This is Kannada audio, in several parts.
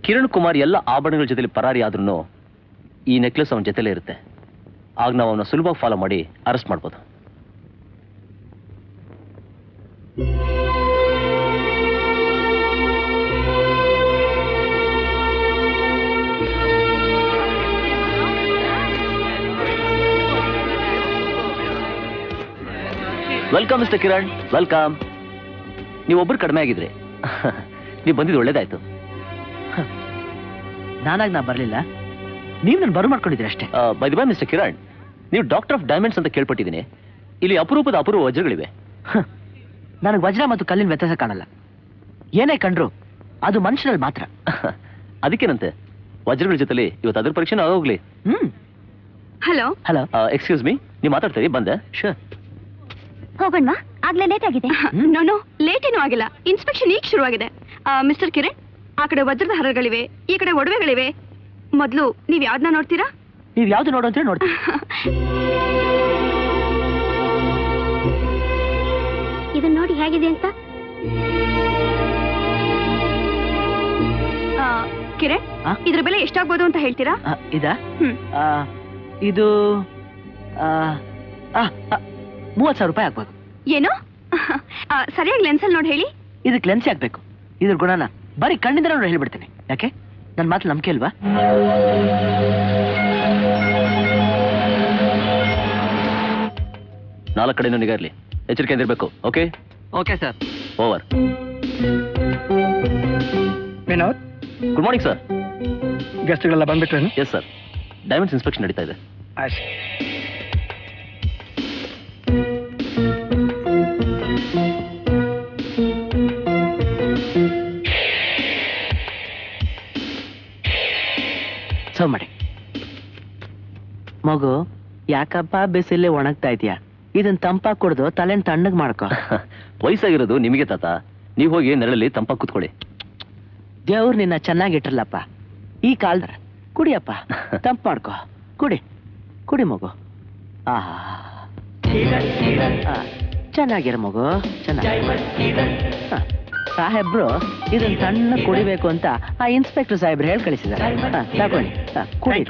ಕಿರಣ್ ಕುಮಾರ್ ಎಲ್ಲ ಆಭರಣಗಳ ಜೊತೆ ಪರಾರಿ ಆದ್ರೂ ಈ ನೆಕ್ಲೆಸ್ ಅವನ ಜೊತೆಲೇ ಇರುತ್ತೆ. ಆಗ ನಾವು ಅವನ ಸುಲಭವಾಗಿ ಫಾಲೋ ಮಾಡಿ ಅರೆಸ್ಟ್ ಮಾಡ್ಬೋದು. Welcome mister Kiran, welcome. ನೀವೊಬ್ಬರು ಕಡಿಮೆ ಆಗಿದ್ರಿ. ನೀವು ಬಂದಿದ್ದು ಒಳ್ಳೇದಾಯ್ತು. ನಾನಾಗಿ ನಾ ಬರಲಿಲ್ಲ, ನೀವು ನಾನು ಬರು ಮಾಡ್ಕೊಂಡಿದ್ದೀರಿ ಅಷ್ಟೇ. By the way mister Kiran, ನೀವು ಡಾಕ್ಟರ್ ಆಫ್ ಡೈಮಂಡ್ಸ್ ಅಂತ ಕೇಳ್ಪಟ್ಟಿದ್ದೀನಿ. ಇಲ್ಲಿ ಅಪರೂಪದ ಅಪೂರ್ವ ವಜ್ರಗಳಿವೆ. ನನಗೆ ವಜ್ರ ಮತ್ತು ಕಲ್ಲಿನ ವ್ಯತ್ಯಾಸ ಕಾಣಲ್ಲ. ಏನೇ ಕಂಡ್ರು ಅದು ಮನುಷ್ಯರಲ್ಲಿ ಮಾತ್ರ. ಅದಕ್ಕೇನಂತೆ, ವಜ್ರಗಳ ಜೊತೆಲಿ ಇವತ್ತು ಅದ್ರ ಪರೀಕ್ಷೆ ಆಗೋಗ್ಲಿ. ಹಲೋ ಹಲೋ, ಎಕ್ಸ್ಕ್ಯೂಸ್ ಮೀ, ನೀವು ಮಾತಾಡ್ತೀವಿ, ಬಂದೆ. ಶೂರ್, ಹೋಗೋಣ. ಆಗ್ಲೇ ಲೇಟ್ ಆಗಿದೆ. ನೋ ಲೇಟ್ ಏನೂ ಆಗಿಲ್ಲ, ಇನ್ಸ್ಪೆಕ್ಷನ್ ಈಗ ಶುರುವಾಗಿದೆ. ಮಿಸ್ಟರ್ ಕಿರಣ್, ಆ ಕಡೆ ವಜ್ರದ ಹರಗಳಿವೆ, ಈ ಕಡೆ ಒಡವೆಗಳಿವೆ. ಮೊದಲು ನೀವು ಯಾವ್ದನ್ನ ನೋಡ್ತೀರಾ? ನೀವು ಯಾವ್ದು ನೋಡು ಅಂತ ನೋಡ್ತೀವಿ. ಇದನ್ನ ನೋಡಿ ಹೇಗಿದೆ ಅಂತ. ಕಿರಣ್, ಇದ್ರ ಬೆಲೆ ಎಷ್ಟಾಗ್ಬೋದು ಅಂತ ಹೇಳ್ತೀರಾ? ಇದಾ? ಇದು 30,000 ರೂಪಾಯಿ ಆಗ್ಬೋದು. ಏನು? ಸರಿಯಾಗಿ ಲೆನ್ಸಲ್ಲಿ ನೋಡಿ ಹೇಳಿ. ಇದಕ್ಕೆ ಲೆನ್ಸ್ ಆಗ್ಬೇಕು. ಇದ್ರ ಗುಣನ ಬರೀ ಕಣ್ಣಿಂದ ನೋಡಿ ಹೇಳ್ಬಿಡ್ತೀನಿ. ಯಾಕೆ ನನ್ನ ಮಾತು ನಂಬಿಕೆ ಅಲ್ವಾ? ನಾಲ್ಕು ಕಡೆನೂ ನಿಗಾ ಇರಲಿ, ಎಚ್ಚರಿಕೆ ಇರಬೇಕು. Okay okay sir. Over. Vinod, good morning sir. ಗೆಸ್ಟ್ಗಳೆಲ್ಲ ಬಂದ್ಬಿಟ್ರೇನು? ಎಸ್ ಸರ್, ಡೈಮಂಡ್ಸ್ ಇನ್ಸ್ಪೆಕ್ಷನ್ ನಡೀತಾ ಇದೆ. ಆಯ್ತು. ಸೊ ಮಾಡಿ. ಮಗು, ಯಾಕಪ್ಪ ಬಿಸಿಲೇ ಒಣಗ್ತಾ ಇದೆಯಾ? ಇದನ್ನ ತಂಪಾಗಿ ಕುಡ್ದು ತಲೆನ ತಣ್ಣಗ್ ಮಾಡ್ಕೊ. ವಯಸ್ಸಾಗಿರೋದು ನಿಮಗೆ ತಾತ, ನೀವು ಹೋಗಿ ನೆರಳಲ್ಲಿ ತಂಪಾಗಿ ಕೂತ್ಕೊಳ್ಳಿ. ದೇವ್ರು ನಿನ್ನ ಚೆನ್ನಾಗಿಟ್ರಲ್ಲಪ್ಪ. ಈ ಕಾಲದ ಕುಡಿಯಪ್ಪ, ತಂಪು ಮಾಡ್ಕೊ. ಕುಡಿ ಕುಡಿ ಮಗು. ಆಹಾ, ಚೆನ್ನಾಗಿರ ಮಗು, ಚೆನ್ನಾಗಿ. ಸಾಹೇಬ್ರು ಇದನ್ನ ತಣ್ಣ ಕುಡಿಬೇಕು ಅಂತ ಆ ಇನ್ಸ್ಪೆಕ್ಟರ್ ಸಾಹೇಬ್ರು ಹೇಳಿ ಕಳಿಸಿದ್ದಾರೆ. ತಗೊಳ್ಳಿ, ಕುಡಿ.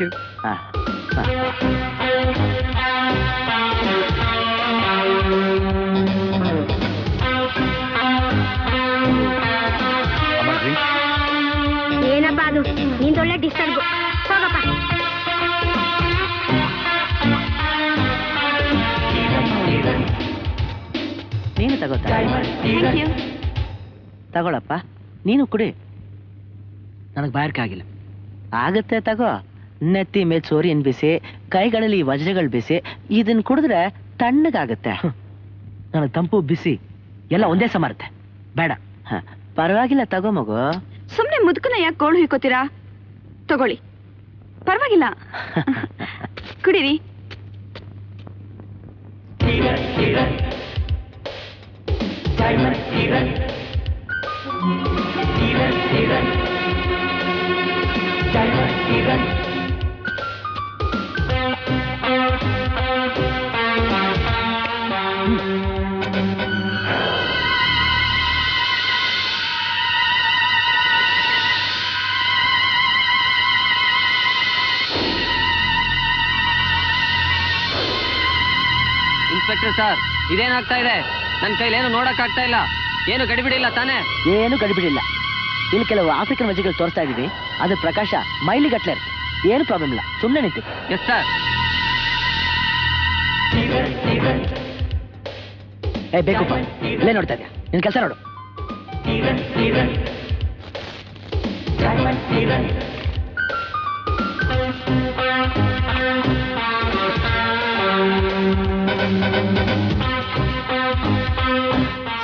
ಏನಪ್ಪ ಅದು? ನಿಂದೊಳ್ಳೆ ಡಿಸ್ಟರ್ಬ್. ಹೋಗಪ್ಪ. ನೀನು ತಗೋತಾ? ತಗೊಳಪ್ಪ, ನೀನು ಕುಡಿ. ನನಗೆ ಬಾಯರ್ಕೆ ಆಗಿಲ್ಲ. ಆಗತ್ತೆ, ತಗೋ. ನೆತ್ತಿ ಮೇಲೆ ಸೋರಿಯನ್ ಬಿಸಿ, ಕೈಗಳಲ್ಲಿ ವಜ್ರಗಳು ಬಿಸಿ. ಇದನ್ನ ಕುಡಿದ್ರೆ ತಣ್ಣಗಾಗತ್ತೆ. ನನಗೆ ತಂಪು ಬಿಸಿ ಎಲ್ಲ ಒಂದೇ ಸಮ ಇರುತ್ತೆ. ಬೇಡ, ಪರವಾಗಿಲ್ಲ, ತಗೋ ಮಗು. ಸುಮ್ನೆ ಮುದುಕನ ಯಾಕೆ ಗೋಳು ಹಿಕ್ಕೋತೀರಾ? ತಗೊಳ್ಳಿ, ಪರವಾಗಿಲ್ಲ, ಕುಡೀರಿ. ಇನ್ಸ್ಪೆಕ್ಟರ್ ಸರ್, ಇದೇನಾಗ್ತಾ ಇದೆ? ನನ್ನ ಕೈಲೇನು ನೋಡಕ್ ಆಗ್ತಾ ಇಲ್ಲ. ಏನು ಗಡಿಬಿಡಿಲ್ಲ ತಾನೇ? ಏನು ಗಡಿಬಿಡಿಲ್ಲ. ಇಲ್ಲಿ ಕೆಲವು ಆಫ್ರಿಕನ್ ವಜ್ರಗಳು ತೋರಿಸ್ತಾ ಇದೀವಿ. ಅದ್ರ ಪ್ರಕಾಶ ಮೈಲಿಗಟ್ಲೆ ಇರುತ್ತೆ. ಏನು ಪ್ರಾಬ್ಲಮ್ ಇಲ್ಲ, ಸುಮ್ಮನೆ ನಿಂತು. Yes sir. ಬೇಕಪ್ಪ, ಇಲ್ಲೇ ನೋಡ್ತಾ ಇದೆಯಾ? ನಿನ್ ಕೆಲಸ ನೋಡು.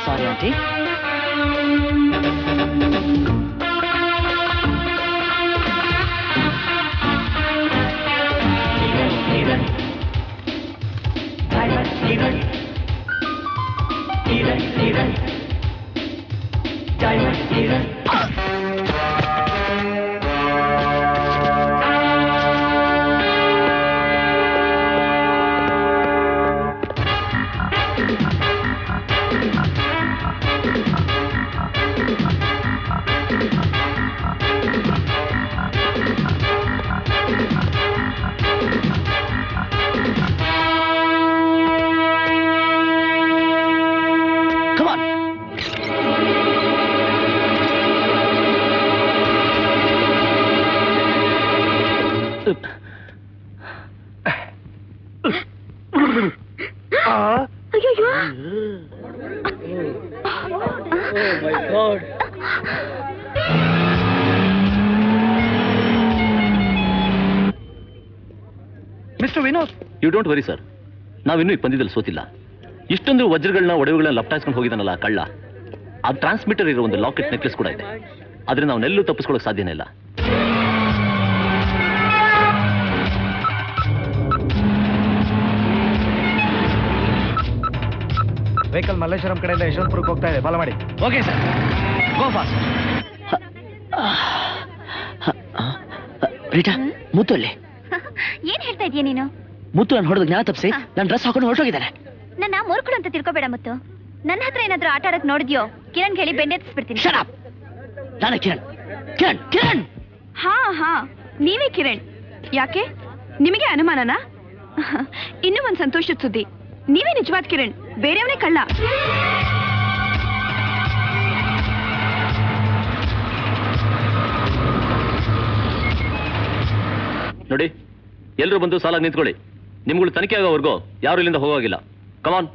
Sorry aunty. Vinod. You don't worry sir, ನಾವಿನ್ನೂ ಈ ಪಂದ್ಯದಲ್ಲಿ ಸೋತಿಲ್ಲ. ಇಷ್ಟೊಂದು ವಜ್ರಗಳನ್ನ ಒಡವೆಗಳನ್ನ ಲಪ್ಟಾಯಿಸ್ಕೊಂಡು ಹೋಗಿದ್ದಾನಲ್ಲ ಕಳ್ಳ, ಆ ಟ್ರಾನ್ಸ್ಮಿಟರ್ ಇರೋ ಒಂದು ಲಾಕೆಟ್ ನೆಕ್ಲೆಸ್ ಕೂಡ ಇದೆ. ಆದ್ರೆ ನಾವು ನೆಲ್ಲೂ ತಪ್ಪಿಸ್ಕೊಳ್ಳೋಕೆ ಸಾಧ್ಯನೇ ಇಲ್ಲ. ವೆಹಿಕಲ್ ಮಲ್ಲೇಶ್ವರಂ ಕಡೆಯಿಂದ ಯಶವಂತಪುರಕ್ಕೆ ಹೋಗ್ತಾ ಇದೆ, ಫಾಲೋ ಮಾಡಿ. Okay sir, go fast. Rita, ಮುತ್ತು ಅಲ್ಲಿ. ಏನ್ ಹೇಳ್ತಾ ಇದೀಯ ನೀನು? ಮುತ್ತು ನಾನು ಹೊಡೆದ ಜ್ಞಾನ ತಪ್ಪಿಸಿ ನನ್ನ ಡ್ರೆಸ್ ಹಾಕೊಂಡು ಹೊರಟೋಗಿದ್ದಾನೆ. ನನ್ನ ಮೂರ್ಖಳು ಅಂತ ತಿಳ್ಕೊಬೇಡ ಮುತ್ತು. ನನ್ನ ಹತ್ರ ಏನಾದ್ರೂ ಆಟ ಆಡಕ್ ನೋಡಿದ್ಯೋ ಕಿರಣ್ ಹೇಳಿ ಬೆಂಡೆತ್ತಿಸ್ಬಿಡ್ತೀನಿ. Shut up. ನಾನೇ ಕಿರಣ್. ಕಿರಣ್ ಕಿರಣ್. ಹಾ ನೀವೇ ಕಿರಣ್. ಯಾಕೆ ನಿಮಗೆ ಅನುಮಾನನಾ? ಇನ್ನೂ ಒಂದ್ ಸಂತೋಷದ ಸುದ್ದಿ, ನೀವೇ ನಿಜವಾದ ಕಿರಣ್, ಬೇರೆಯವನೇ ಕಳ್ಳ. ನೋಡಿ, ಎಲ್ಲರೂ ಬಂದು ಸಾಲಾಗಿ ನಿಂತ್ಕೊಳ್ಳಿ. ನಿಮ್ಗಳು ತನಿಖೆ ಆಗೋವರೆಗೂ ಯಾರು ಇಲ್ಲಿಂದ ಹೋಗೋಗಿಲ್ಲ. ಕಮಾನ್.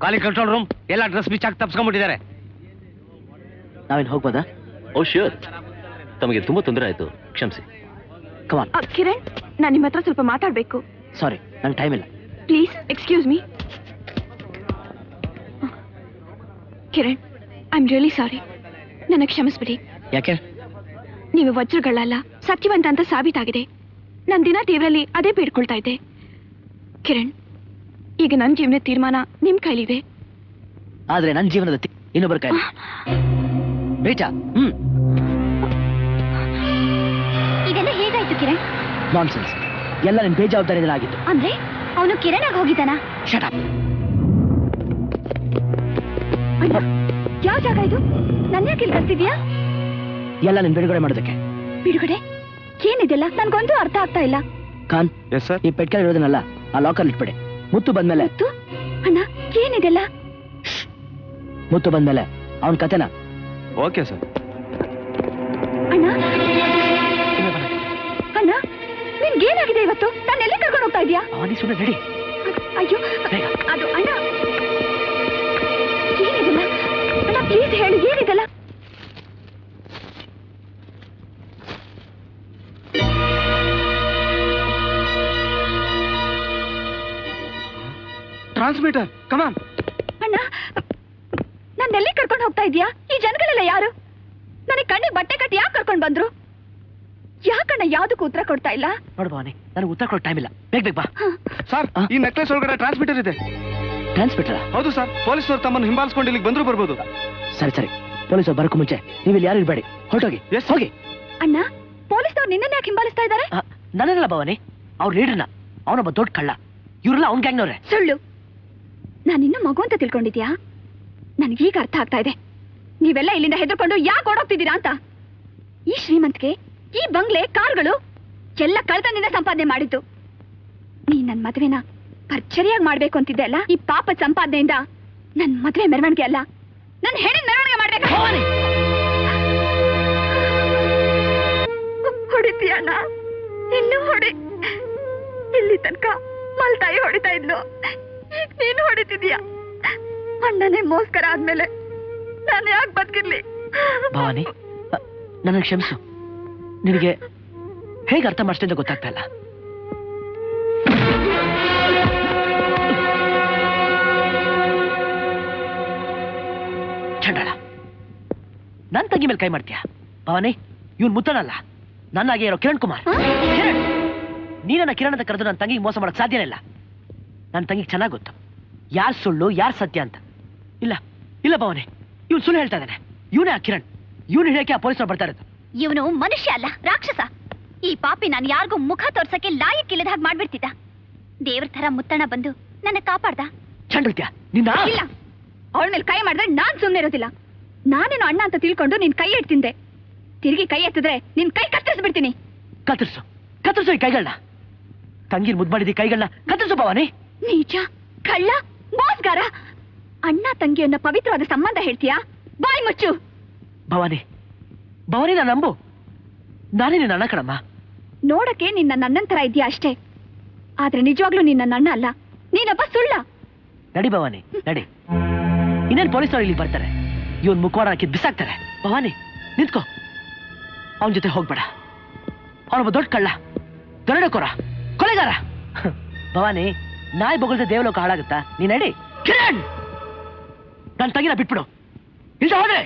ಖಾಲಿ ಕಂಟ್ರೋಲ್ ರೂಮ್ ಎಲ್ಲ ಡ್ರೆಸ್ ಬಿಚ್ಚಾಕ್ ತಪ್ಸ್ಕೊಂಡ್ಬಿಟ್ಟಿದ್ದಾರೆ. ನಾವೇನು ಹೋಗ್ಬೋದಾ? ಓ ಶ್ಯೂರ್. ತಮಗೆ ತುಂಬಾ ತೊಂದರೆ ಆಯ್ತು, ಕ್ಷಮಿಸಿ. ಕಮಾನ್. ಕಿರಣ್, ನಾನು ನಿಮ್ಮ ಹತ್ರ ಸ್ವಲ್ಪ ಮಾತಾಡ್ಬೇಕು. ಸಾರಿ, ನಂಗೆ ಟೈಮ್ ಇಲ್ಲ. Please excuse me. Kiran, I am really sorry. ನನಗೆ ಕ್ಷಮಿಸ್ಬಿಡಿ. ಯಾಕೆ? ನೀವು ವಜ್ರಗಳಲ್ಲ, ಸತ್ಯವಂತ ಅಂತ ಸಾಬೀತಾಗಿದೆ. ನನ್ನ ದಿನ ತೀವ್ರಲ್ಲಿ ಅದೇ ಬೇಡ್ಕೊಳ್ತಾ ಇದ್ದೆ. ಕಿರಣ್, ಈಗ ನನ್ನ ಜೀವನದ ತೀರ್ಮಾನ ನಿಮ್ ಕೈಲಿದೆ. ಆದ್ರೆ ನನ್ನ ಜೀವನದ ಇನ್ನೊಬ್ಬರ ಕೈ. ಬೇಟಾ. ಇದೆಲ್ಲ ಹೇಗಾಯ್ತು ಕಿರಣ್? ನಾನ್ಸೆನ್ಸ್. ಎಲ್ಲ ನಿನ್ ಬೇಜವಾಬ್ದಾರಿಯಿಂದ ಆಗಿತ್ತು. ಅಂದ್ರೆ ಅವನು ಕಿರಣ್ ಆಗಿ ಹೋಗಿದ್ದಾನ? Shut up. ಯಾವ ಜಾಗ ಇದು? ನನ್ನ ಯಾಕೆ ಇಲ್ಲಿ ಬರ್ತಿದ್ಯಾ? ಎಲ್ಲ ನಿನ್ ಬಿಡುಗಡೆ ಮಾಡೋದಕ್ಕೆ. ಬಿಡುಗಡೆ? ಏನಿದೆಲ್ಲ? ನನ್ಗೊಂದು ಅರ್ಥ ಆಗ್ತಾ ಇಲ್ಲ. Khan, yes sir. ಈ ಪೆಟ್ಕಲ್ ಇರೋದನ್ನಲ್ಲ ಆ ಲಾಕರ್ ಇಟ್ಬಿಡಿ. ಮುತ್ತು ಬಂದ್ಮೇಲೆ. ಅಣ್ಣ, ಏನಿದೆಲ್ಲ? ಮುತ್ತು ಬಂದ್ಮೇಲೆ ಅವನ ಕತೆನ. Okay sir. ಅಣ್ಣ ಅಣ್ಣ, ನಿನ್ಗೇನಾಗಿದೆ ಇವತ್ತು? ನಾನು ಎಲ್ಲಿ ಕರ್ಕೊಂಡು ಹೋಗ್ತಾ ಇದೀಯಾ? ಅವನಿ ಸುಮ್ಮನೆ ನಡಿ. ಅಯ್ಯೋ, ಅದು ಅಣ್ಣ, ಏನಿದೆಲ್ಲ? ಅಣ್ಣ ಪ್ಲೀಸ್ ಹೇಳಿ, ಏನಿದೆಲ್ಲ? ಟ್ರಾನ್ಸ್ಮಿಟರ್, ಕಮಾನ್. ಅಣ್ಣ, ನನ್ನೆಲ್ಲಿ ಕರ್ಕೊಂಡು ಹೋಗ್ತಾ ಇದೀಯಾ? ಈ ಜನಗಳೆಲ್ಲ ಯಾರು? ನನಗೆ ಕಣ್ಣಿಗೆ ಬಟ್ಟೆ ಕಟ್ಟಿ ಯಾಕೆ ಕರ್ಕೊಂಡು ಬಂದ್ರು? ಯಾಕಣ್ಣ ಯಾವ್ದಕ್ಕೂ ಉತ್ತರ ಕೊಡ್ತಾ ಇಲ್ಲ? ನೋಡು ಭವಾನಿ, ನನಗೆ ಉತ್ತರ ಕೊಡೋ ಟೈಮ್ ಇಲ್ಲ. ಬೇಗ ಬಾ. ಸರ್, ಈ ನೆಕ್ಲೆಸ್ ಒಳಗಡೆ ಟ್ರಾನ್ಸ್ಮಿಟರ್ ಇದೆ. ಟ್ರಾನ್ಸ್ಮಿಟರ್? ಹೌದು ಸರ್. ಪೊಲೀಸರು ತಮ್ಮನ್ನು ಹಿಂಬಾಲಿಸ್ಕೊಂಡು ಇಲ್ಲಿಗೆ ಬಂದ್ರು ಬರ್ಬೋದು. ಸರಿ ಸರಿ, ಪೊಲೀಸರು ಬರಕ್ಕೂ ಮುಂಚೆ ನೀವು ಇಲ್ಲಿ ಯಾರು ಇರಬೇಡಿ, ಹೊರಟೋಗಿ. ಎಸ್ ಹೋಗಿ. ಅಣ್ಣ, ಪೊಲೀಸ್ನವ್ರು ನಿನ್ನನ್ನ ಯಾಕೆ ಹಿಂಬಾಲಿಸ್ತಾ ಇದ್ದಾರೆ? ನನ್ನಲ್ಲ ಭವಾನಿ, ಅವ್ರ ಲೀಡರ್ನ. ಅವನೊಬ್ಬ ದೊಡ್ಡ ಕಳ್ಳ. ಇವರೆಲ್ಲ ಅವ್ನ ಗ್ಯಾಂಗ್ನವ್ರೆ. ಸುಳ್ಳು. ನಾನಿನ್ನೂ ಮಗು ಅಂತ ತಿಳ್ಕೊಂಡಿದ್ಯಾ? ನನಗೀಗ ಅರ್ಥ ಆಗ್ತಾ ಇದೆ. ನೀವೆಲ್ಲ ಇಲ್ಲಿಂದ ಹೆದರ್ಕೊಂಡು ಯಾಕೆ ಓಡೋಗ್ತಿದ್ದೀರಾ ಅಂತ. ಈ ಶ್ರೀಮಂತಿಗೆ, ಈ ಬಂಗ್ಲೆ, ಕಾರ್ಗಳು ಎಲ್ಲ ಕಳ್ತನದಿಂದ ಸಂಪಾದನೆ ಮಾಡಿದ್ದು. ನೀನ್ ನನ್ ಮದ್ವೆನ ಭರ್ಜರಿಯಾಗಿ ಮಾಡ್ಬೇಕು ಅಂತಿದ್ದೆ ಅಲ್ಲ? ಈ ಪಾಪದ ಸಂಪಾದನೆಯಿಂದ ನನ್ ಮದ್ವೆ ಮೆರವಣಿಗೆ ಅಲ್ಲ, ನನ್ ಹೆಣ್ಣಿನ ಮೆರವಣಿಗೆ ಮಾಡ್ಬೇಕು. ಹೊಡಿತೀಯಣ್ಣ, ಇನ್ನೂ ಹೊಡಿ. ಇಲ್ಲಿ ತನಕ ಮಲ್ತಾಯಿ ಹೊಡಿತಾ ಇದ್ಲು, ಈಗ ನೀನು ಹೊಡಿತಿದ್ಯಾ? ಅಣ್ಣನೇ ಮೋಸ್ಕರ ಆದ್ಮೇಲೆ ನಾನು ಯಾಕೆ ಬದುಕಿರ್ಲಿ? ಭವಾನಿ, ನನಗೆ ಕ್ಷಮಿಸು. ನಿನಗೆ ಹೇಗೆ ಅರ್ಥ ಮಾಡಿಸ್ತೇ ಅಂತ ಗೊತ್ತಾಗ್ತಾ ಇಲ್ಲ. ಚಂಡಾಳ, ನನ್ನ ತಂಗಿ ಮೇಲೆ ಕೈ ಮಾಡ್ತೀಯ? ಭವಾನಿ, ಇವನ್ ಮುತ್ತನಲ್ಲ, ನನ್ನಾಗೆ ಇರೋ ಕಿರಣ್ ಕುಮಾರ್. ಕಿರಣ್, ನೀನನ್ನ ಕಿರಣ್ ಅಂತ ಕರೆದು ನನ್ನ ತಂಗಿಗೆ ಮೋಸ ಮಾಡಕ್ ಸಾಧ್ಯನೇ ಇಲ್ಲ. ನನ್ನ ತಂಗಿಗೆ ಚೆನ್ನಾಗಿ ಗೊತ್ತು ಯಾರು ಸುಳ್ಳು ಯಾರು ಸತ್ಯ ಅಂತ. ಇಲ್ಲ ಇಲ್ಲ ಭವಾನಿ, ಇವನು ಸುಳ್ಳು ಹೇಳ್ತಾ ಇದ್ದಾನೆ. ಇವನೇ ಆ ಕಿರಣ್. ಇವನು ಹಿಡಿಯಕ್ಕೆ ಆ ಪೊಲೀಸರು ಬರ್ತಾ ಇರೋದು. ಇವನು ಮನುಷ್ಯ ಅಲ್ಲ, ರಾಕ್ಷಸ. ಈ ಪಾಪಿ ನಾನು ಯಾರಿಗೂ ಮುಖ ತೋರ್ಸಕ್ಕೆ ಲಾಯಕ್ಕಿಲ್ಲದ ಹಾಗೆ ಮಾಡ್ಬಿಡ್ತಿದ್ದ. ದೇವ್ರ ತರ ಮುತ್ತಣ್ಣ ಬಂದು ನನ್ನ ಕಾಪಾಡ್ದ. ಚಂಡಲ್ತ್ಯ ನಿನ್ನ. ಇಲ್ಲ, ಅವಳ ಮೇಲೆ ಕೈ ಮಾಡಿದ್ರೆ ನಾನ್ ಸುಮ್ಮನೆ ಇರೋದಿಲ್ಲ. ನಾನೇನು ಅಣ್ಣ ಅಂತ ತಿಳ್ಕೊಂಡು ನಿನ್ ಕೈ ಎತ್ತಿಂದೆ. ತಿರುಗಿ ಕೈ ಎತ್ತಿದ್ರೆ ನಿನ್ ಕೈ ಕತ್ತರಿಸ್ಬಿಡ್ತೀನಿ. ಕತ್ತರಿಸು ಕತ್ತರಿಸು ಈ ಕೈಗಳನ್ನ. ತಂಗಿರ್ ಮುದ್ದು ಮಾಡಿದ ಕೈಗಳನ್ನ ಕತ್ತರಿಸು ಭವಾನಿ. ನೀಚ, ಕಳ್ಳ, ಮೋಸ್ಗಾರ. ಅಣ್ಣ ತಂಗಿ ಅನ್ನೋ ಪವಿತ್ರವಾದ ಸಂಬಂಧ ಹೇಳ್ತೀಯಾ? ಬಾಯ್ ಮುಚ್ಚು. ಭವಾನಿ, ಭವಾನಿ, ನಾನು ನಂಬು. ನಾನೇ ನಿನ್ನ ಅಣ್ಣ ಕಣಮ್ಮ. ನೋಡಕ್ಕೆ ನಿನ್ನ ನನ್ನನ್ ತರ ಇದೆಯಾ ಅಷ್ಟೇ, ಆದ್ರೆ ನಿಜವಾಗ್ಲೂ ನಿನ್ನ ನನ್ನ ಅಲ್ಲ. ನೀನೊಬ್ಬ ಸುಳ್ಳ. ನಡಿ ಭವಾನಿ, ನಡಿ. ಇನ್ನೇನು ಪೊಲೀಸರು ಇಲ್ಲಿ ಬರ್ತಾರೆ, ಇವನ್ ಮುಖವಾಡ ಹಾಕಿದ್ ಬಿಸಾಕ್ತಾರೆ. ಭವಾನಿ ನಿಂತ್ಕೋ, ಅವನ ಜೊತೆ ಹೋಗ್ಬೇಡ. ಅವನೊಬ್ಬ ದೊಡ್ಡ ಕಳ್ಳ, ದರೋಡೆಕೋರ, ಕೊಲೆಗಾರ. ಭವಾನಿ, ನಾಯಿ ಬೊಗಳ್ದ ದೇವಲೋಕ ಹಾಳಾಗುತ್ತಾ? ನೀ ನಡಿ. ಕಿರಣ್, ನನ್ನ ತಂಗಿನ ಬಿಟ್ಬಿಡು, ಇಲ್ದ ಹೋದ್ರೆ.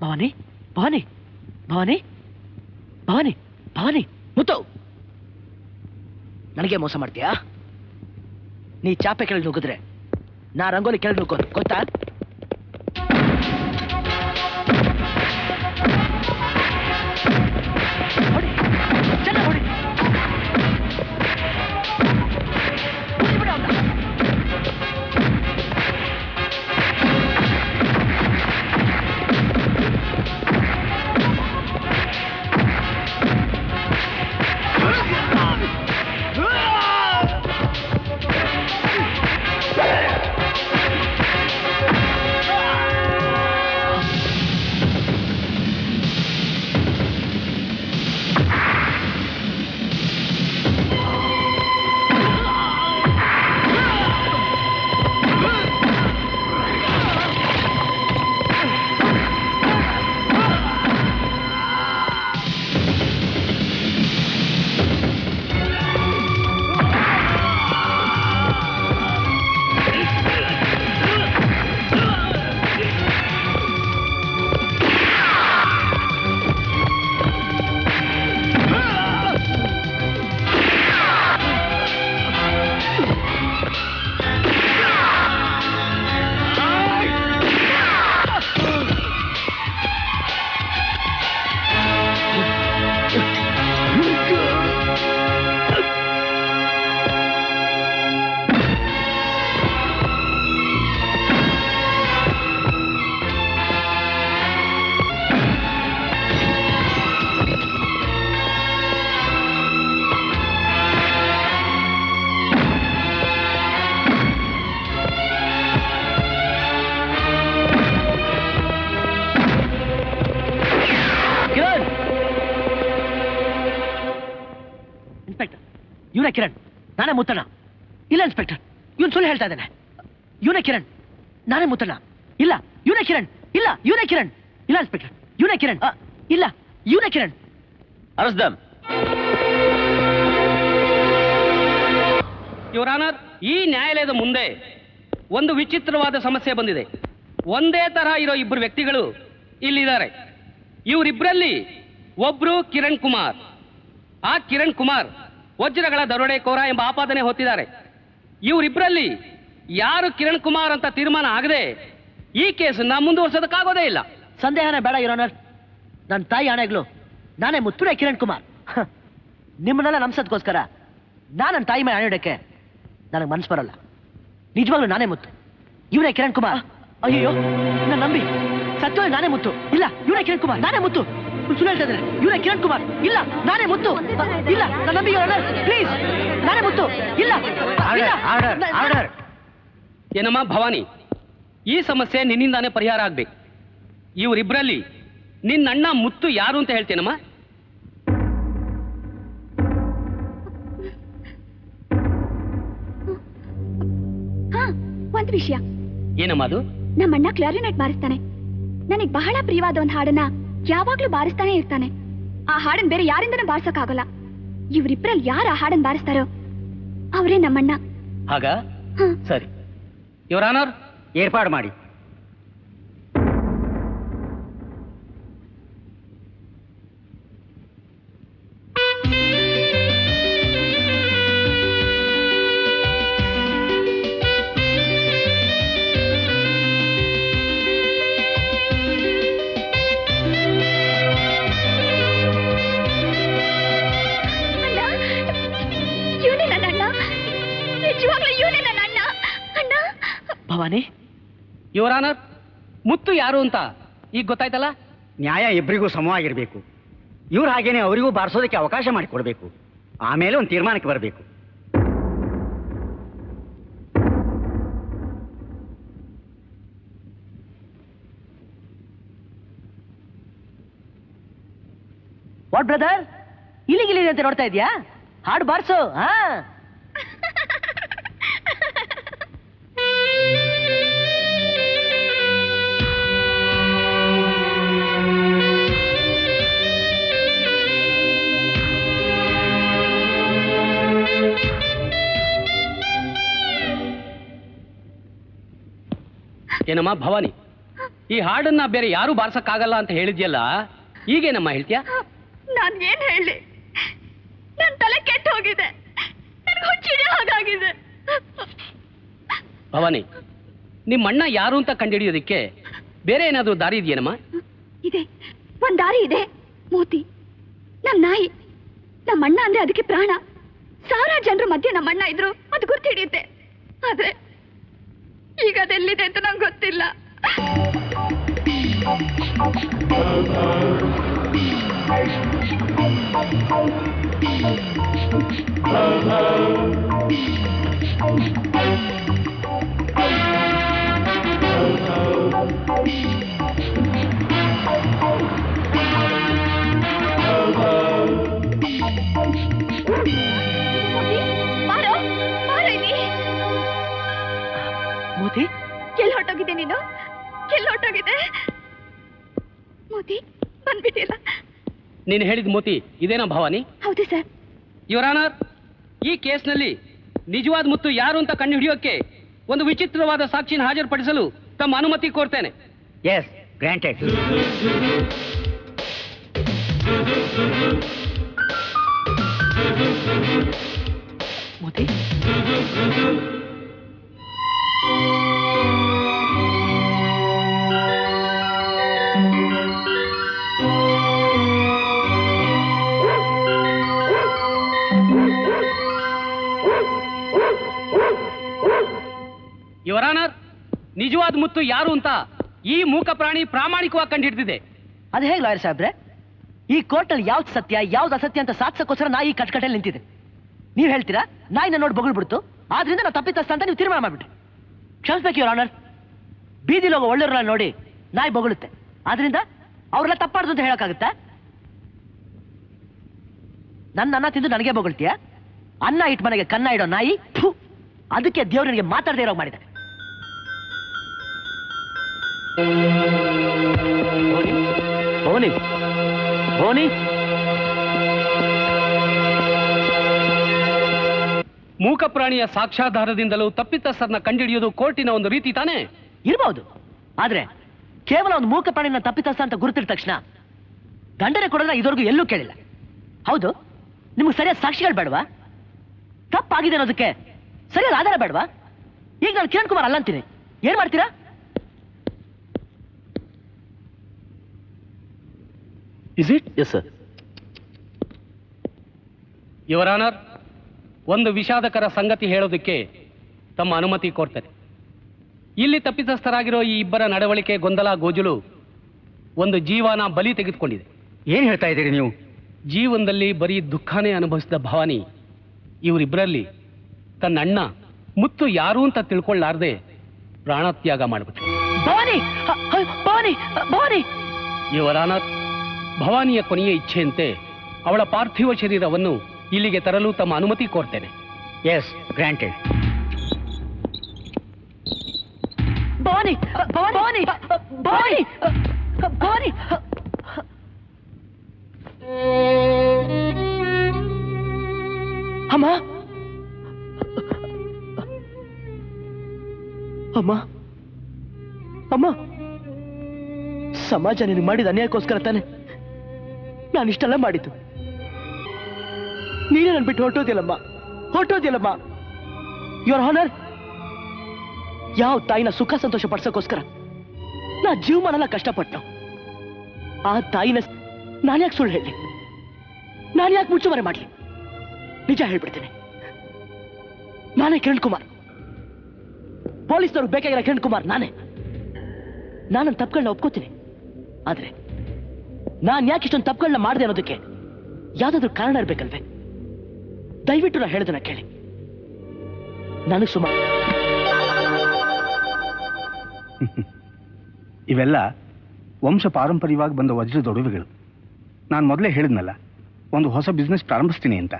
ಭವಾನಿ, ಭವಾನಿ, ಭವಾನಿ, ಭವಾನಿ, ಭವಾನಿ, ಮುತ್ತು, ನನಗೆ ಮೋಸ ಮಾಡ್ತೀಯಾ? ನೀ ಚಾಪೆ ಕೆಳಗೆ ನುಗ್ಗಿದ್ರೆ ನಾ ರಂಗೋಲಿ ಕೆಳಗೆ ನುಗ್ಗೋದು ಗೊತ್ತಾ? ಹೊಡಿ, ಚೆನ್ನಾಗಿ ಹೊಡಿ. ಹೊಡಿಬಿಡು ಅವ್ನ. ಇವನೇ ಕಿರಣ್, ನಾನೇ ಮುತ್ತಣ್ಣ. ಇಲ್ಲ ಇನ್ಸ್ಪೆಕ್ಟರ್, ಇವನ್ ಸುಳ್ಳು ಹೇಳ್ತಾ ಇದ್ದಾನೆ. ಇವನೇ ಕಿರಣ್, ನಾನೇ ಮುತ್ತಣ್ಣ. ಇಲ್ಲ ಇವನೇ ಕಿರಣ್, ಇಲ್ಲ ಇವನೇ ಕಿರಣ್. ಇಲ್ಲ ಇನ್ಸ್ಪೆಕ್ಟರ್, ಇವನೇ ಕಿರಣ್. ಇಲ್ಲ ಇವನೇ Kiran. Arrest dum. Your honour, ಈ ನ್ಯಾಯಾಲಯದ ಮುಂದೆ ಒಂದು ವಿಚಿತ್ರವಾದ ಸಮಸ್ಯೆ ಬಂದಿದೆ. ಒಂದೇ ತರಹ ಇರೋ ಇಬ್ಬರು ವ್ಯಕ್ತಿಗಳು ಇಲ್ಲಿದ್ದಾರೆ. ಇವರಿಬ್ಬರಲ್ಲಿ ಒಬ್ರು ಕಿರಣ್ ಕುಮಾರ್. ಆ ಕಿರಣ್ ಕುಮಾರ್ ವಜ್ರಗಳ ದರೋಡೆಕೋರ ಎಂಬ ಆಪಾದನೆ ಹೊತ್ತಿದ್ದಾರೆ. ಇವರಿಬ್ಬರಲ್ಲಿ ಯಾರು ಕಿರಣ್ ಕುಮಾರ್ ಅಂತ ತೀರ್ಮಾನ ಆಗದೆ ಈ ಕೇಸನ್ನ ಮುಂದುವರ್ಸೋದಕ್ಕಾಗೋದೇ ಇಲ್ಲ. ಸಂದೇಹನೇ ಬೇಡ ಯುವರ್. ನನ್ನ ತಾಯಿ ಆಣೆಗಳು, ನಾನೇ ಮುತ್ತುಡೆ ಕಿರಣ್ ಕುಮಾರ್. ನಿಮ್ಮನ್ನೆಲ್ಲ ನಂಬಿಸೋದಕ್ಕೋಸ್ಕರ ನಾನು ನನ್ನ ತಾಯಿ ಮೇಲೆ ಆಣೆ ಇಡಕ್ಕೆ ನನಗೆ ಮನಸ್ಸು ಬರಲ್ಲ. ನಿಜವಾಗ್ಲೂ ನಾನೇ ಮುತ್ತು, ಇವನೇ ಕಿರಣ್ ಕುಮಾರ್. ಅಯ್ಯೋ, ನನ್ನ ನಂಬಿ, ಸತ್ಯವಾಗಿ ನಾನೇ ಮುತ್ತು. ಇಲ್ಲ ಇವನೇ ಕಿರಣ್ ಕುಮಾರ್, ನಾನೇ ಮುತ್ತು. ಸುಳ್ಳು ಹೇಳ್ತಾ ಇದ್ದಾರೆ. ಇವನೇ ಕಿರಣ್ ಕುಮಾರ್. ಇಲ್ಲ ನಾನೇ ಮುತ್ತು. ಇಲ್ಲ ನನ್ನ ನಂಬಿ ಪ್ಲೀಸ್, ನಾನೇ ಮುತ್ತು. ಇಲ್ಲ ಏನಮ್ಮ ಭವಾನಿ, ಈ ಸಮಸ್ಯೆ ನಿನ್ನಿಂದಾನೇ ಪರಿಹಾರ ಆಗ್ಬೇಕು. ಇವರಿಬ್ಬರಲ್ಲಿ ನಿನ್ನ ಅಣ್ಣ ಮುತ್ತು ಯಾರು ಅಂತ ಹೇಳ್ತೇನಮ್ಮ? ಒಂದ್ ವಿಷಯ. ಏನಮ್ಮ ಅದು? ನಮ್ಮಣ್ಣ ಕ್ಲಾರಿನೆಟ್ ಬಾರಿಸ್ತಾನೆ. ನನಗ್ ಬಹಳ ಪ್ರಿಯವಾದ ಒಂದ್ ಹಾಡನ್ನ ಯಾವಾಗ್ಲೂ ಬಾರಿಸ್ತಾನೆ ಇರ್ತಾನೆ. ಆ ಹಾಡನ್ ಬೇರೆ ಯಾರಿಂದನೂ ಬಾರ್ಸಕ್ಕಾಗಲ್ಲ. ಇವರಿಬ್ಬರಲ್ಲಿ ಯಾರು ಆ ಹಾಡನ್ ಬಾರಿಸ್ತಾರೋ ಅವರೇ ನಮ್ಮಣ್ಣ. ಹಾಗ ಸರಿ, ಯುವರ್ ಆನರ್, ಏರ್ಪಾಡು ಮಾಡಿ. ಭವಾನಿ, ಯುವರ್ ಆನರ್, ಮುತ್ತು ಯಾರು ಅಂತ ಈಗ ಗೊತ್ತಾಯ್ತಲ್ಲ? ನ್ಯಾಯ ಇಬ್ಬರಿಗೂ ಸಮವಾಗಿರಬೇಕು. ಇವ್ರು ಹಾಗೇನೆ ಅವರಿಗೂ ಬಾರಿಸೋದಕ್ಕೆ ಅವಕಾಶ ಮಾಡಿಕೊಡ್ಬೇಕು. ಆಮೇಲೆ ಒಂದು ತೀರ್ಮಾನಕ್ಕೆ ಬರಬೇಕು. ವಾಟ್ ಬ್ರದರ್, ಇಲ್ಲಿಗಿಲ್ಲಿ ಅಂತ ನೋಡ್ತಾ ಇದೀಯಾ? ಹಾಡು ಬಾರ್ಸು. ಹಾ, ಏನಮ್ಮ ಭವಾನಿ, ಈ ಹಾಡನ್ನ ಬೇರೆ ಯಾರು ಬಾರ್ಸಕ್ಕಾಗಲ್ಲ ಅಂತ ಹೇಳಿದ್ಯಲ್ಲ, ಈಗೇನಮ್ಮ ಹೇಳ್ತೀಯಾ? ನಾನ್ ಏನ್ ಹೇಳಿ? ನನ್ ತಲೆ ಕೆಟ್ಟ ಹೋಗಿದೆ, ನನ್ಗೆ ಹುಚ್ಚಿಡಿಯೋ ಹಾಗಾಗಿದೆ. ಭವಾನಿ, ನಿಮ್ಮಣ್ಣ ಯಾರು ಅಂತ ಕಂಡುಹಿಡಿಯೋದಕ್ಕೆ ಬೇರೆ ಏನಾದ್ರೂ ದಾರಿ ಇದೆಯೇನಮ್ಮ? ಇದೆ, ಒಂದ್ ದಾರಿ ಇದೆ. ಮೋತಿ, ನಮ್ ನಾಯಿ. ನಮ್ಮಣ್ಣ ಅಂದ್ರೆ ಅದಕ್ಕೆ ಪ್ರಾಣ. ಸಾವಿರಾರು ಜನರ ಮಧ್ಯೆ ನಮ್ಮಣ್ಣ ಇದ್ರು ಅದು ಗುರ್ತು ಹಿಡಿಯುತ್ತೆ. ಆದ್ರೆ ಈಗ ಅದೆಲ್ಲಿದೆ ಅಂತ ನಂಗೆ ಗೊತ್ತಿಲ್ಲ. ಮೋತಿ, ಎಲ್ಲಿ ಹೊಟ್ಟೋಗಿದೆ ನೀನು? ಎಲ್ಲಿ ಹೊಟ್ಟೋಗಿದೆ? ಮೋತಿ, ಬಂದ್ಬಿಟ್ಟಿಲ್ಲ. ನೀನು ಹೇಳಿದ ಮೋತಿ ಇದೇನಾ ಭವಾನಿ? ಹೌದು ಸರ್. ಯುವರ್ ಆನರ್, ಈ ಕೇಸ್ನಲ್ಲಿ ನಿಜವಾದ ಮುತ್ತು ಯಾರು ಅಂತ ಕಂಡುಹಿಡಿಯೋಕೆ ಒಂದು ವಿಚಿತ್ರವಾದ ಸಾಕ್ಷಿನ ಹಾಜರುಪಡಿಸಲು ತಮ್ಮ ಅನುಮತಿ ಕೋರ್ತೇನೆ. Yes, granted. Moti, your honour, ನಿಜವಾದ ಮುತ್ತು ಯಾರು ಅಂತ ಈ ಮೂಕ ಪ್ರಾಣಿ ಪ್ರಾಮಾಣಿಕವಾಗಿ ಕಂಡುಹಿಡಿದಿದೆ. ಅದು ಹೇಗೆ ಲಾಯರ್ ಸಾಹೇಬ್ರೆ? ಈ ಕೋರ್ಟಲ್ಲಿ ಯಾವ್ದು ಸತ್ಯ ಯಾವ್ದು ಅಸತ್ಯ ಅಂತ ಸಾಧಿಸೋಕ್ಕೋಸ್ಕರ ನಾ ಈ ಕಟ್ಕಟಲ್ಲಿ ನಿಂತಿದೆ. ನೀವು ಹೇಳ್ತೀರಾ ನಾಯಿನ ನೋಡಿ ಬೊಗಳ್ಬಿಡ್ತು, ಆದ್ರಿಂದ ನಾವು ತಪ್ಪಿತಸ್ಥ ಅಂತ ನೀವು ತೀರ್ಮಾನ ಮಾಡ್ಬಿಟ್ರಿ. ಕ್ಷಮಿಸ್ಬೇಕು ಯುವರ್ ಆನರ್. ಬೀದಿಲಿ ಹೋಗೋ ಒಳ್ಳೆಯವ್ರನ್ನ ನೋಡಿ ನಾಯಿ ಬೊಗಳುತ್ತೆ, ಆದ್ರಿಂದ ಅವ್ರೆಲ್ಲ ತಪ್ಪಾಡ್ದು ಅಂತ ಹೇಳಕ್ಕಾಗುತ್ತಾ? ನನ್ನ ಅನ್ನ ತಿಂದು ನನಗೆ ಬೊಗಳ್ತೀಯಾ? ಅನ್ನ ಇಟ್ಟು ಮನೆಗೆ ಕನ್ನ ಇಡೋ ನಾಯಿ, ಥು, ಅದಕ್ಕೆ ದೇವ್ರು ನಿನಗೆ ಮಾತಾಡದೇ ಇರೋ ಮಾಡಿದೆ. ಭವಾನಿ, ಭವಾನಿ, ಮೂಕ ಪ್ರಾಣಿಯ ಸಾಕ್ಷ್ಯಾಧಾರದಿಂದಲೂ ತಪ್ಪಿತಸ್ಥರನ್ನ ಕಂಡುಹಿಡಿಯೋದು ಕೋರ್ಟಿನ ಒಂದು ರೀತಿ ತಾನೇ? ಇರಬಹುದು, ಆದ್ರೆ ಕೇವಲ ಒಂದು ಮೂಕ ಪ್ರಾಣಿನ ತಪ್ಪಿತಸ್ಥ ಅಂತ ಗುರುತಿದ ತಕ್ಷಣ ದಂಡನೆ ಕೊಡೋದ್ರ ಇದುವರೆಗೂ ಎಲ್ಲೂ ಕೇಳಿಲ್ಲ. ಹೌದು, ನಿಮ್ಗೆ ಸರಿಯಾದ ಸಾಕ್ಷಿಗಳು ಬೇಡವಾ? ತಪ್ಪಾಗಿದೆ ಅನ್ನೋದಕ್ಕೆ ಸರಿಯಾದ ಆಧಾರ ಬೇಡವಾ? ಈಗ ನಾನು ಕಿರಣ್ ಕುಮಾರ್ ಅಲ್ಲ ಅಂತೀನಿ, ಏನ್ ಮಾಡ್ತೀರಾ? Is it? Yes sir. Your honour, ಒಂದು ವಿಷಾದಕರ ಸಂಗತಿ ಹೇಳೋದಕ್ಕೆ ತಮ್ಮ ಅನುಮತಿ ಕೋರ್ತೇನೆ. ಇಲ್ಲಿ ತಪ್ಪಿತಸ್ಥರಾಗಿರೋ ಈ ಇಬ್ಬರ ನಡವಳಿಕೆ, ಗೊಂದಲ, ಗೋಜಲು ಒಂದು ಜೀವನ ಬಲಿ ತೆಗೆದುಕೊಂಡಿದೆ. ಏನ್ ಹೇಳ್ತಾ ಇದ್ದೀರಿ ನೀವು? ಜೀವನದಲ್ಲಿ ಬರೀ ದುಃಖನೇ ಅನುಭವಿಸಿದ ಭವಾನಿ ಇವರಿಬ್ಬರಲ್ಲಿ ತನ್ನ ಅಣ್ಣ ಮುತ್ತು ಯಾರು ಅಂತ ತಿಳ್ಕೊಳ್ಳಾರ್ದೆ ಪ್ರಾಣತ್ಯಾಗ ಮಾಡಿಬಿಟ್ರು. ಭವಾನಿ, ಭವಾನಿ, ಭವಾನಿ! ಯುವರ್ ಆನರ್, ಭವಾನಿಯ ಕೊನೆಯ ಇಚ್ಛೆಯಂತೆ ಅವಳ ಪಾರ್ಥಿವ ಶರೀರವನ್ನು ಇಲ್ಲಿಗೆ ತರಲು ತಮ್ಮ ಅನುಮತಿ ಕೋರ್ತೇನೆ. Yes, granted. ಭವಾನಿ, ಭವಾನಿ, ಭವಾನಿ, ಭವಾನಿ! ಅಮ್ಮ, ಅಮ್ಮ, ಅಮ್ಮ! ಸಮಾಜ ನಿನಗೆ ಮಾಡಿದ ಅನ್ಯಾಯಕ್ಕೋಸ್ಕರ ತಾನೆ ನಾನು ಇಷ್ಟೆಲ್ಲ ಮಾಡಿದ್ದು. ನೀನೇ ನನ್ ಬಿಟ್ಟು ಹೊರಟೋದಿಲ್ಲಮ್ಮ, ಹೊರಟೋದಿಲ್ಲಮ್ಮ. ಯುವರ್ ಆನರ್, ಯಾವ ತಾಯಿನ ಸುಖ ಸಂತೋಷ ಪಡ್ಸೋಕ್ಕೋಸ್ಕರ ನಾ ಜೀವಮಾನೆಲ್ಲ ಕಷ್ಟಪಟ್ಟು ಆ ತಾಯಿನ ನಾನ್ಯಾಕೆ ಸುಳ್ಳು ಹೇಳಿ, ನಾನ್ಯಾಕೆ ಮುಚ್ಚುಮರೆ ಮಾಡ್ಲಿ? ನಿಜ ಹೇಳ್ಬಿಡ್ತೀನಿ, ನಾನೇ ಕಿರಣ್ ಕುಮಾರ್. ಪೊಲೀಸ್ನವ್ರಿಗೆ ಬೇಕಾಗಿರೋ ಕಿರಣ್ ಕುಮಾರ್ ನಾನೇ. ನಾನು ತಪ್ಪುಗಳನ್ನ ಒಪ್ಕೋತೀನಿ, ಆದ್ರೆ ನಾನ್ ಯಾಕೆ ಇಷ್ಟೊಂದು ತಪ್ಪುಗಳನ್ನ ಮಾಡಿದೆ ಅನ್ನೋದಕ್ಕೆ ಯಾವ್ದಾದ್ರು ಕಾರಣ ಇರ್ಬೇಕಲ್ವೇ? ದಯವಿಟ್ಟು ನಾ ಹೇಳೋದನ್ನ ಕೇಳಿ. ನನಗೆ ಸುಮಾರು ಇವೆಲ್ಲ ವಂಶ ಪಾರಂಪರ್ಯವಾಗಿ ಬಂದ ವಜ್ರದ ಒಡವೆಗಳು. ನಾನು ಮೊದಲೇ ಹೇಳಿದ್ನಲ್ಲ, ಒಂದು ಹೊಸ ಬಿಸ್ನೆಸ್ ಪ್ರಾರಂಭಿಸ್ತೀನಿ ಅಂತ.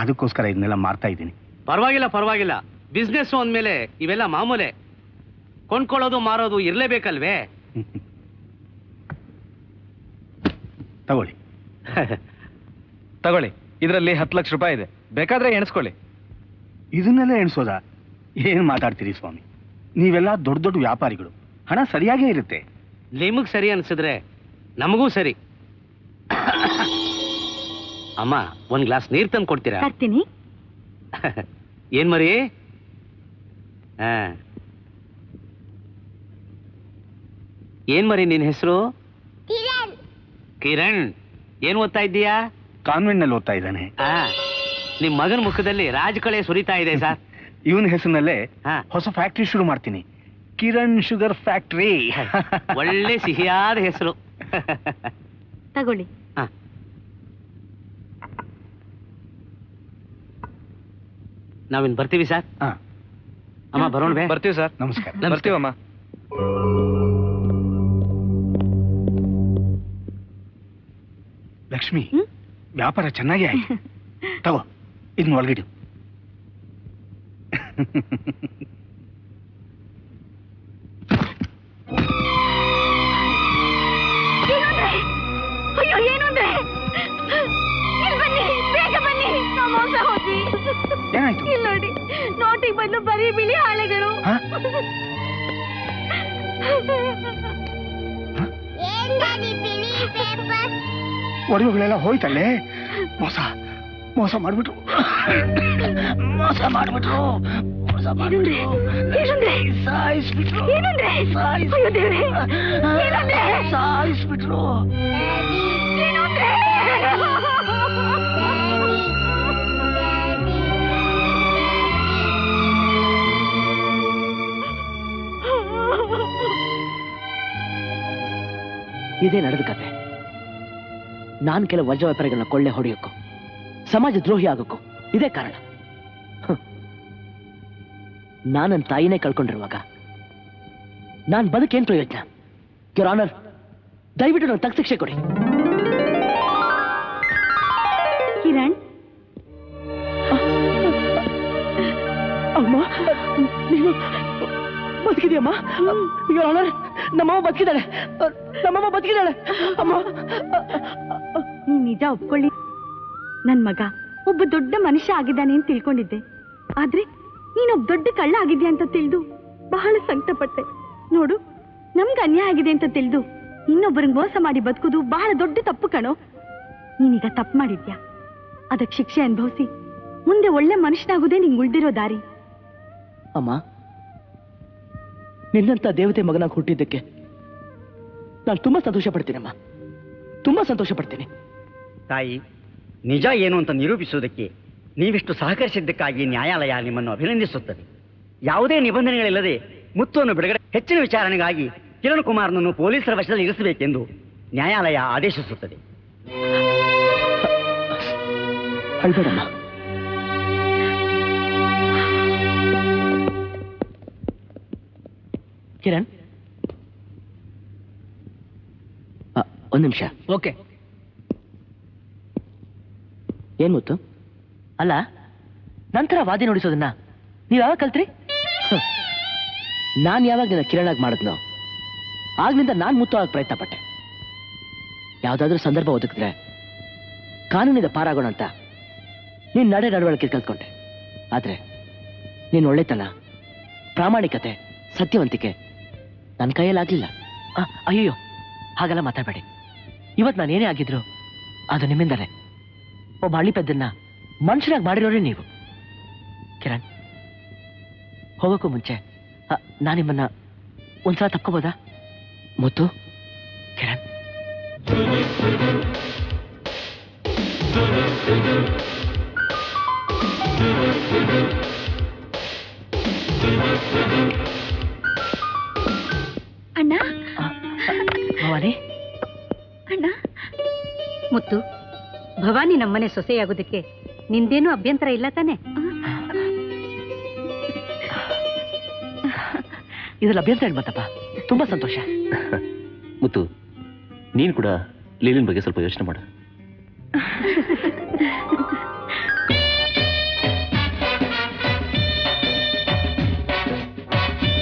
ಅದಕ್ಕೋಸ್ಕರ ಇದನ್ನೆಲ್ಲ ಮಾರ್ತಾ ಇದ್ದೀನಿ. ಪರವಾಗಿಲ್ಲ, ಪರವಾಗಿಲ್ಲ. ಬಿಸ್ನೆಸ್ ಅಂದ್ಮೇಲೆ ಇವೆಲ್ಲ ಮಾಮೂಲೆ. ಕೊಂಡ್ಕೊಳ್ಳೋದು ಮಾರೋದು ಇರ್ಲೇಬೇಕಲ್ವೇ? ತಗೊಳ್ಳಿ. ತಗೊಳ್ಳಿ, ಇದರಲ್ಲಿ 10 ಲಕ್ಷ ರೂಪಾಯಿ ಇದೆ, ಬೇಕಾದ್ರೆ ಎಣಿಸ್ಕೊಳ್ಳಿ. ಇದನ್ನೆಲ್ಲ ಎಣಿಸೋದಾ? ಏನು ಮಾತಾಡ್ತೀರಿ ಸ್ವಾಮಿ, ನೀವೆಲ್ಲ ದೊಡ್ಡ ದೊಡ್ಡ ವ್ಯಾಪಾರಿಗಳು, ಹಣ ಸರಿಯಾಗೇ ಇರುತ್ತೆ. ನಿಮಗ್ ಸರಿ ಅನ್ಸಿದ್ರೆ ನಮಗೂ ಸರಿ. ಅಮ್ಮ, ಒಂದ್ ಗ್ಲಾಸ್ ನೀರ್ ತಂದು ಕೊಡ್ತೀರಾ? ತರ್ತೀನಿ. ಏನ್ ಮರಿ? ಏನ್ ಮರಿ ನಿನ್ ಹೆಸರು? ಕಿರಣ್. ಏನ್ ಓದ್ತಾ ಇದ್ದೀಯಾ? ಕಾನ್ವೆಂಟ್ನಲ್ಲಿ ಓದ್ತಾ ಇದ್ದಾನೆ. ನಿಮ್ ಮಗನ ಮುಖದಲ್ಲಿ ರಾಜಕಳೆ ಸುರಿತಾ ಇದೆ ಸರ್. ಇವನ ಹೆಸರಿನಲ್ಲೇ ಹಾ. ಹೊಸ ಫ್ಯಾಕ್ಟ್ರಿ ಶುರು ಮಾಡ್ತೀನಿ, ಕಿರಣ್ ಶುಗರ್ ಫ್ಯಾಕ್ಟ್ರಿ. ಒಳ್ಳೆ ಸಿಹಿಯಾದ ಹೆಸರು. ತಗೊಳ್ಳಿ. ನಾವಿನ್ ಬರ್ತೀವಿ ಸರ್. ಅಮ್ಮ ಬರೋಣವೇ? ಬರ್ತೀವಿ ಸರ್. ನಮಸ್ಕಾರ. ಬರ್ತೀವಮ್ಮ. ಲಕ್ಷ್ಮಿ, ವ್ಯಾಪಾರ ಚೆನ್ನಾಗೇ ಆಯ್ತು. ತಗೋ, ಇದನ್ನ ಒಳಗಿಡು. ಅಯ್ಯೋ, ಏನು ಅಂದ್ರೆ? ಇಲ್ಲಿ ಬನ್ನಿ, ಬೇಗ ಬನ್ನಿ. ನಾವು ಮೋಸ ಹೋದ್ವಿ. ಏನಾಯ್ತು? ಇಲ್ಲಿ ನೋಡಿ, ನೋಟಿಗೆ ಬದಲು ಬರೀ ಬಿಳಿ ಹಾಳೆಗಳು. ಹಾ? ಒಡವೆಗಳೆಲ್ಲ ಹೋಯ್ತಲ್ಲೇ. ಮೋಸ ಮೋಸ ಮಾಡ್ಬಿಟ್ರು, ಮೋಸ ಮಾಡ್ಬಿಟ್ರು, ಮೋಸ ಮಾಡ್ಬಿಟ್ರು. ಸಾಯಿಸ್ಬಿಟ್ರು, ಸಾಯಿಸ್ಬಿಟ್ರು. ಇದೇ ನಡೆದ ಕತೆ. ನಾನು ಕೆಲವು ವಜ್ರ ವ್ಯಾಪಾರಿಗಳನ್ನ ಕೊಳ್ಳೆ ಹೊಡೆಯೋಕ್ಕೂ ಸಮಾಜ ದ್ರೋಹಿ ಆಗೋಕ್ಕೂ ಇದೇ ಕಾರಣ. ನನ್ನ ತಾಯಿನೇ ಕಳ್ಕೊಂಡಿರುವಾಗ ನಾನು ಬದುಕೇನ್ ಪ್ರಯೋಜನ? ಯುವರ್ ಆನರ್, ದಯವಿಟ್ಟು ನಾನು ತಕ್ಕ ಶಿಕ್ಷೆ ಕೊಡಿ. ಕಿರಣ್, ನೀನು ಬದುಕಿದೆಯಮ್ಮ? Your Honor, ನಮ್ಮಮ್ಮ ಬದುಕಿದ್ದಾಳೆ. ನಮ್ಮಮ್ಮ ಬದುಕಿದ್ದಾಳೆ ಅಮ್ಮ. ನೀ ನಿಜ ಒಪ್ಕೊಳ್ಳಿ. ನನ್ ಮಗ ಒಬ್ಬ ದೊಡ್ಡ ಮನುಷ್ಯ ಆಗಿದ್ದಾನೆ ಅಂತ ತಿಳ್ಕೊಂಡಿದ್ದೆ. ಆದ್ರೆ ನೀನೊಬ್ಬ ದೊಡ್ಡ ಕಳ್ಳ ಆಗಿದ್ಯಾ ಅಂತ ತಿಳಿದು ಬಹಳ ಸಂಕಟಪಟ್ಟೆ. ನೋಡು, ನಮ್ಗೆ ಅನ್ಯಾಯ ಆಗಿದೆ ಅಂತ ತಿಳಿದು ಇನ್ನೊಬ್ಬರಿಗೆ ಮೋಸ ಮಾಡಿ ಬದುಕುದು ಬಹಳ ದೊಡ್ಡ ತಪ್ಪು ಕಣೋ. ನೀನೀಗ ತಪ್ಪು ಮಾಡಿದ್ಯಾ, ಅದಕ್ಕೆ ಶಿಕ್ಷೆ ಅನುಭವಿಸಿ ಮುಂದೆ ಒಳ್ಳೆ ಮನುಷ್ಯನಾಗುದೇ ನಿಂಗೆ ಉಳ್ದಿರೋ ದಾರಿ. ಅಮ್ಮ, ನಿನ್ನಂತ ದೇವತೆ ಮಗನಾಗಿ ಹುಟ್ಟಿದ್ದಕ್ಕೆ ನಾನು ತುಂಬಾ ಸಂತೋಷ ಪಡ್ತೀನಮ್ಮ, ತುಂಬಾ ಸಂತೋಷ ಪಡ್ತೀನಿ. ತಾಯಿ, ನಿಜ ಏನು ಅಂತ ನಿರೂಪಿಸುವುದಕ್ಕೆ ನೀವಿಷ್ಟು ಸಹಕರಿಸಿದ್ದಕ್ಕಾಗಿ ನ್ಯಾಯಾಲಯ ನಿಮ್ಮನ್ನು ಅಭಿನಂದಿಸುತ್ತದೆ. ಯಾವುದೇ ನಿಬಂಧನೆಗಳಿಲ್ಲದೆ ಮುತ್ತುವನ್ನು ಬಿಡುಗಡೆ ಹೆಚ್ಚಿನ ವಿಚಾರಣೆಗಾಗಿ ಕಿರಣ್ ಕುಮಾರ್ನನ್ನು ಪೊಲೀಸರ ವಶದಲ್ಲಿ ಇರಿಸಬೇಕೆಂದು ನ್ಯಾಯಾಲಯ ಆದೇಶಿಸುತ್ತದೆ. ಅಳ್ಬೇಡಮ್ಮ. ಕಿರಣ್, ಒಂದು ನಿಮಿಷ. ಓಕೆ. ಏನ್ ಮುತ್ತು? ಅಲ್ಲ, ನಂತರ ವಾದಿ ನೋಡಿಸೋದನ್ನ ನೀವ್ ಯಾವಾಗ ಕಲ್ತ್ರಿ? ನಾನ್ ಯಾವಾಗ ನಿನ್ನ ಕಿರಣಾಗಿ ಮಾಡಿದ್ನೋ ಆಗ್ಲಿಂದ ನಾನ್ ಮುತ್ತು ಆಗಕ್ಕೆ ಪ್ರಯತ್ನ ಪಟ್ಟೆ. ಯಾವ್ದಾದ್ರೂ ಸಂದರ್ಭ ಒದಗಿದ್ರೆ ಕಾನೂನಿಂದ ಪಾರಾಗೋಣ ಅಂತ ನೀನ್ ನಡವಳಿಕೆ ಕಲ್ತ್ಕೊಂಡೆ. ಆದ್ರೆ ನೀನ್ ಒಳ್ಳೆತನ, ಪ್ರಾಮಾಣಿಕತೆ, ಸತ್ಯವಂತಿಕೆ ನನ್ನ ಕೈಯಲ್ಲಾಗ್ಲಿಲ್ಲ. ಅಯ್ಯೋ, ಹಾಗೆಲ್ಲ ಮಾತಾಡಬೇಡಿ. ಇವತ್ತು ನಾನು ಏನೇ ಆಗಿದ್ರು ಅದು ನಿಮ್ಮಿಂದಲೇ. ಒಬ್ಬ ಹಳ್ಳಿ ಪೆದ್ದನ್ನ ಮನುಷ್ಯರಾಗಿ ಮಾಡಿರೋರೇ ನೀವು. ಕಿರಣ್, ಹೋಗೋಕ್ಕೂ ಮುಂಚೆ ನಾನು ನಿಮ್ಮನ್ನ ಒಂದ್ಸಲ ತಪ್ಕೋಬೋದಾ? ಮುತ್ತು, ಕಿರಣ್. ಅಣ್ಣ, ಭವಾನಿ. ಅಣ್ಣ. ಮುತ್ತು, ಭವಾನಿ ನಮ್ಮನೆ ಸೊಸೆಯಾಗೋದಕ್ಕೆ ನಿಂದೇನು ಅಭ್ಯಂತರ ಇಲ್ಲ ತಾನೆ? ಇದ್ರಲ್ಲಿ ಅಭ್ಯಂತರ ಏನ್ ಬಂತಪ್ಪ? ತುಂಬಾ ಸಂತೋಷ. ಮುತ್ತು, ನೀನು ಕೂಡ ಲೀಲಿನ ಬಗ್ಗೆ ಸ್ವಲ್ಪ ಯೋಚನೆ ಮಾಡು.